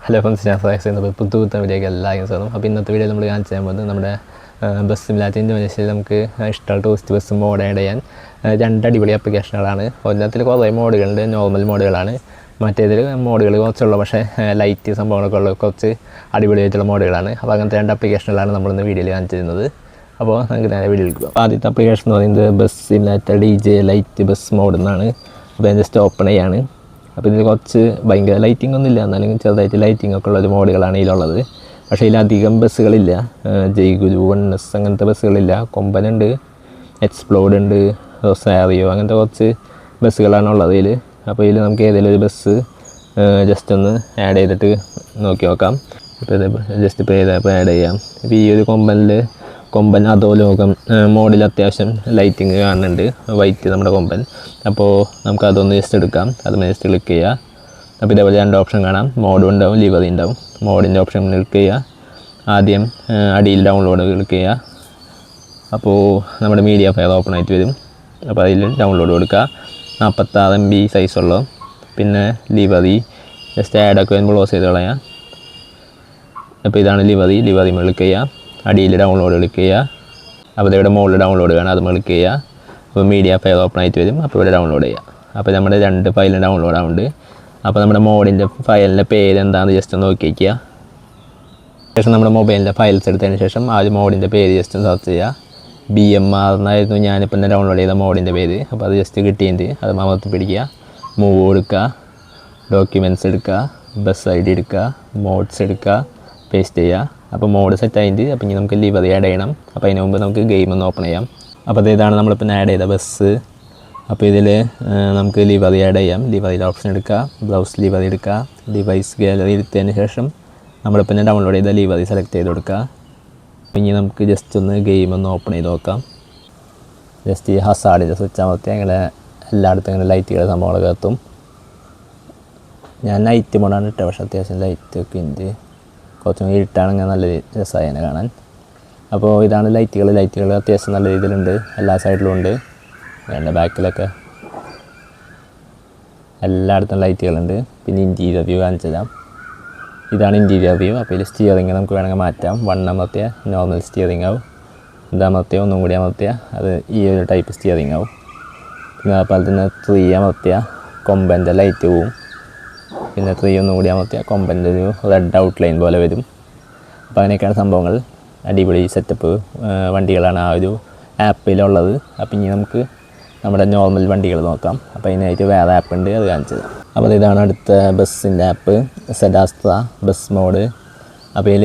Hello friends, ഞാൻ fax ചെയ്യുന്നത് പുതുത്ത വീഡിയോയ്ക്ക് എല്ലാവരും സാറും. അപ്പോൾ ഇന്നത്തെ വീഡിയോ നമ്മൾ കാണിച്ചു തരാൻ പോകുന്നത് നമ്മുടെ ബസ് സിമുലേറ്റർ ഇൻഡോനേഷ്യയിൽ നമുക്ക് ഇഷ്ടമുള്ള ടൂറിസ്റ്റ് ബസ് മോഡ് ആഡ് ചെയ്യാൻ രണ്ട് അടിപൊളി ആപ്ലിക്കേഷനുകളാണ്. ഒരെണ്ണത്തിൽ കുറേ മോഡുകളുണ്ട്, നോർമൽ മോഡുകളാണ്. മറ്റേതിൽ മോഡുകൾ കുറച്ചുള്ള പക്ഷേ ലൈറ്റ് സംഭവങ്ങളൊക്കെ ഉള്ള കുറച്ച് അടിപൊളിയായിട്ടുള്ള മോഡുകളാണ്. അപ്പോൾ അങ്ങനത്തെ രണ്ട് ആപ്ലിക്കേഷനുകളാണ് നമ്മളിന്ന് വീഡിയോയിൽ കാണിച്ചിരുന്നത്. അപ്പോൾ നമുക്ക് നേരെ വീഡിയോ എടുക്കുക. അപ്പോൾ ആദ്യത്തെ ആപ്ലിക്കേഷൻ എന്ന് പറയുന്നത് bus simulator DJ light bus mode എന്നാണ്. അപ്പോൾ ഞാൻ ജസ്റ്റ് ഓപ്പൺ ചെയ്യാണ്. അപ്പോൾ ഇതിൽ കുറച്ച് ഭയങ്കര ലൈറ്റിംഗ് ഒന്നും ഇല്ല, എന്നാലും ചെറുതായിട്ട് ലൈറ്റിംഗ് ഒക്കെ ഉള്ളൊരു മോഡുകളാണ് ഇതിലുള്ളത്. പക്ഷേ ഇതിലധികം ബസ്സുകളില്ല. ജയ്ഗുരു, വണ്ണസ് അങ്ങനത്തെ ബസ്സുകളില്ല. കൊമ്പനുണ്ട്, എക്സ്പ്ലോഡ് ഉണ്ട്, റൊസാരിയോ അങ്ങനത്തെ കുറച്ച് ബസ്സുകളാണ് ഉള്ളത് ഇതിൽ. അപ്പോൾ ഇതിൽ നമുക്ക് ഏതെങ്കിലും ഒരു ബസ് ജസ്റ്റ് ഒന്ന് ആഡ് ചെയ്തിട്ട് നോക്കി നോക്കാം. ഇപ്പോൾ ഇത് ജസ്റ്റ് ഇപ്പോൾ ചെയ്തപ്പോൾ ആഡ് ചെയ്യാം. ഇപ്പോൾ ഈ ഒരു കൊമ്പൻ അധോലോകം മോഡിൽ അത്യാവശ്യം ലൈറ്റിങ് കാണുന്നുണ്ട്, വൈറ്റ് നമ്മുടെ കൊമ്പൻ. അപ്പോൾ നമുക്ക് അതൊന്ന് ജസ്റ്റ് എടുക്കാം. അതുമേ ജസ്റ്റ് ക്ലിക്ക് ചെയ്യുക. അപ്പോൾ ഇതേപോലെ രണ്ട് ഓപ്ഷൻ കാണാം, മോഡും ഉണ്ടാവും, ലിവറി ഉണ്ടാവും. മോഡിൻ്റെ ഓപ്ഷൻ ക്ലിക്ക് ചെയ്യുക. ആദ്യം അടിയിൽ ഡൗൺലോഡ് ക്ലിക്ക് ചെയ്യുക. അപ്പോൾ നമ്മുടെ മീഡിയ ഫയൽ ഓപ്പൺ ആയിട്ട് വരും. അപ്പോൾ അതിൽ ഡൗൺലോഡ് കൊടുക്കുക. 46 MB സൈസുള്ള. പിന്നെ ലിവറി ജസ്റ്റ് ആഡൊക്കെ വരുമ്പോൾ ക്ലോസ് ചെയ്ത് കളയാം. അപ്പോൾ ഇതാണ് ലിവറി ക്ലിക്ക് ചെയ്യുക. അടിയിൽ ഡൗൺലോഡ് ക്ലിക്ക് ചെയ്യുക. അപ്പോൾ ഇവിടെ മുകളിൽ ഡൗൺലോഡ് കാണാം, അത് ക്ലിക്ക് ചെയ്യുക. അപ്പോൾ മീഡിയ ഫയൽ ഓപ്പൺ ആയിട്ട് വരും. അപ്പോൾ ഇവിടെ ഡൗൺലോഡ് ചെയ്യുക. അപ്പോൾ നമ്മുടെ രണ്ട് ഫയലും ഡൗൺലോഡ് ആവുന്നുണ്ട്. അപ്പോൾ നമ്മുടെ മോഡിൻ്റെ ഫയലിൻ്റെ പേര് എന്താണെന്ന് ജസ്റ്റ് ഒന്ന് നോക്കി വയ്ക്കുക. ശേഷം നമ്മുടെ മൊബൈലിൻ്റെ ഫയൽസ് എടുത്തതിന് ശേഷം ആ ഒരു മോഡിൻ്റെ പേര് ജസ്റ്റ് ഒന്ന് സെർച്ച് ചെയ്യുക. BMR എന്നായിരുന്നു ഞാനിപ്പോൾ തന്നെ ഡൗൺലോഡ് ചെയ്ത മോഡിൻ്റെ പേര്. അപ്പോൾ അത് ജസ്റ്റ് കിട്ടിയിട്ട് അത് അമർത്തി പിടിക്കുക. മൂവ് കൊടുക്കുക, ഡോക്യുമെൻറ്റ്സ് എടുക്കുക, ബസ് ID എടുക്കുക, മോഡ്സ് എടുക്കുക, പേസ്റ്റ് ചെയ്യുക. അപ്പോൾ മോഡ് സെറ്റ് ആയിട്ട് അപ്പോൾ ഇനി നമുക്ക് ലിവറി ആഡ് ചെയ്യണം. അപ്പോൾ അതിന് മുമ്പ് നമുക്ക് ഗെയിം ഒന്ന് ഓപ്പൺ ചെയ്യാം. അപ്പോൾ ഇതാണ് നമ്മളിപ്പോൾ ആഡ് ചെയ്ത ബസ്. അപ്പോൾ ഇതിൽ നമുക്ക് ലിവറി ആഡ് ചെയ്യാം. ലിവറിയുടെ ഓപ്ഷൻ എടുക്കുക, ബ്രൗസ് ലിവറി എടുക്കുക, ഡിവൈസ് ഗാലറി എടുത്തതിന് ശേഷം നമ്മളിപ്പോൾ ഡൗൺലോഡ് ചെയ്ത ലിവറി സെലക്ട് ചെയ്ത് കൊടുക്കുക. ഇനി നമുക്ക് ജസ്റ്റ് ഒന്ന് ഗെയിം ഒന്ന് ഓപ്പൺ ചെയ്ത് നോക്കാം. ജസ്റ്റ് ഈ ഹസാർഡിൻ്റെ സ്വിച്ച് അമർത്തി അങ്ങനെ എല്ലായിടത്തും ഇങ്ങനെ ലൈറ്റുകൾ സംഭവങ്ങളൊക്കെ എത്തും. ഞാൻ നൈറ്റ് മോഡാണ് ഇട്ടത്, പക്ഷേ അത്യാവശ്യം ലൈറ്റൊക്കെ ഉണ്ട്. കുറച്ചും ഇരുട്ടാണെങ്കിൽ നല്ല രസമായി തന്നെ കാണാൻ. അപ്പോൾ ഇതാണ് ലൈറ്റുകൾ അത്യാവശ്യം നല്ല രീതിയിലുണ്ട്, എല്ലാ സൈഡിലും ഉണ്ട്. എൻ്റെ ബാക്കിലൊക്കെ എല്ലായിടത്തും ലൈറ്റുകളുണ്ട്. പിന്നെ ഇൻറ്റീരിയർ വ്യൂ കാണിച്ചു തരാം. ഇതാണ് ഇൻറ്റീരിയർ വ്യൂ. അപ്പോൾ ഇതിൽ സ്റ്റിയറിങ് നമുക്ക് വേണമെങ്കിൽ മാറ്റാം. 1 അമർത്തിയ നോർമൽ സ്റ്റിയറിങ് ആവും. ഇതമർത്തിയ ഒന്നും കൂടി അമർത്തിയ അത് ഈ ഒരു ടൈപ്പ് സ്റ്റിയറിങ് ആവും. പിന്നെ അതുപോലെ തന്നെ 3 അമർത്തിയ കൊമ്പൻ്റെ ലൈറ്റ് പോവും. പിന്നെ 3 ഒന്നും കൂടി അമർത്തിയ കൊമ്പൻ്റെ ഒരു റെഡ് ഔട്ട്ലൈൻ പോലെ വരും. അപ്പോൾ അങ്ങനെയൊക്കെയാണ് സംഭവങ്ങൾ. അടിപൊളി സെറ്റപ്പ് വണ്ടികളാണ് ആ ഒരു ആപ്പിലുള്ളത്. അപ്പോൾ ഇനി നമുക്ക് നമ്മുടെ നോർമൽ വണ്ടികൾ നോക്കാം. അപ്പോൾ അതിനായിട്ട് വേറെ ആപ്പ് ഉണ്ട്, അത് കാണിച്ചത്. അപ്പോൾ ഇതാണ് അടുത്ത ബസ്സിൻ്റെ ആപ്പ്, സെഡാസ്ത്ര ബസ് മോഡ്. അപ്പോൾ ഇതിൽ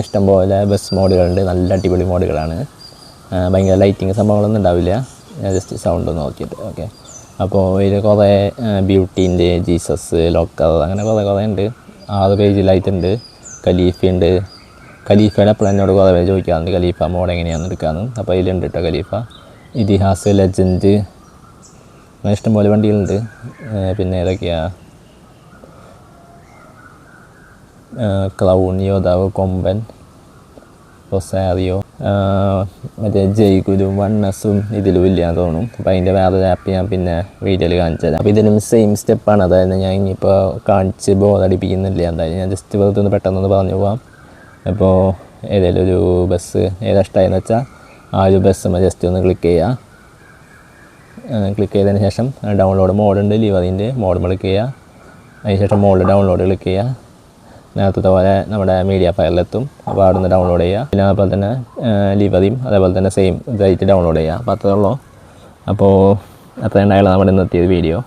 ഇഷ്ടംപോലെ ബസ് മോഡുകളുണ്ട്, നല്ല അടിപൊളി മോഡുകളാണ്. ഭയങ്കര ലൈറ്റിങ് സംഭവങ്ങളൊന്നും ഉണ്ടാവില്ല. ഞാൻ ജസ്റ്റ് സൗണ്ട് ഒന്ന് നോക്കിയിട്ട് ഓക്കെ. അപ്പോൾ ഇതിൽ കുറേ ബ്യൂട്ടീൻ്റെ, ജീസസ്, ലോക്കർ അങ്ങനെ കുറേ ഉണ്ട്. 6 പേജിലായിട്ടുണ്ട്. ഖലീഫയുണ്ട്. ഖലീഫയുടെ അപ്പോൾ എന്നോട് കുറേ പേര് ചോദിക്കാറുണ്ട് ഖലീഫ മോഡ് എങ്ങനെയാണെന്ന് എടുക്കാമെന്ന്. അപ്പോൾ അതിലുണ്ട് കേട്ടോ ഖലീഫ. ഇതിഹാസ്, ലെജൻഡ് അങ്ങനെ ഇഷ്ടംപോലെ വണ്ടികളുണ്ട്. പിന്നെ ഏതൊക്കെയാണ് ക്ലൗൺ, യോദ്ധാവ്, കൊമ്പൻ, റൊസാരിയോ, മറ്റേ ജയ്ഗുരു, വണ്ണസും ഇതിലും ഇല്ലയെന്ന് തോന്നും. അപ്പോൾ അതിൻ്റെ വേറൊരു ആപ്പ് ഞാൻ പിന്നെ വീഡിയോയിൽ കാണിച്ചു തരാം. അപ്പോൾ ഇതിനും സെയിം സ്റ്റെപ്പാണ്. അതായത് ഞാൻ ഇനിയിപ്പോൾ കാണിച്ച് ബോറടിപ്പിക്കുന്നില്ല. എന്തായാലും ഞാൻ ജസ്റ്റ് വെറുതെ ഒന്ന് പെട്ടെന്നൊന്ന് പറഞ്ഞു പോകാം. അപ്പോൾ ഏതെങ്കിലും ഒരു ബസ് ഏതാ ഇഷ്ടമായെന്ന് വെച്ചാൽ ആ ഒരു ബസ് ജസ്റ്റ് ഒന്ന് ക്ലിക്ക് ചെയ്യുക. ക്ലിക്ക് ചെയ്തതിന് ശേഷം ഡൗൺലോഡ് മോഡുണ്ട്, ലിവറിൻ്റെ മോഡ് ക്ലിക്ക് ചെയ്യുക. അതിനുശേഷം മോഡ് ഡൗൺലോഡ് ക്ലിക്ക് ചെയ്യുക. നേരത്തെ പോലെ നമ്മുടെ മീഡിയ ഫയലിലെത്തും. അപ്പോൾ അവിടെ നിന്ന് ഡൗൺലോഡ് ചെയ്യുക. പിന്നെ അതുപോലെ തന്നെ ലിവറിയും അതേപോലെ തന്നെ സെയിം ഇതായിട്ട് ഡൗൺലോഡ് ചെയ്യുക. അപ്പോൾ അത്രേ ഉള്ളൂ. അപ്പോൾ അത്രയുണ്ടായുള്ള നമ്മുടെ ഇന്നത്തെ വീഡിയോ.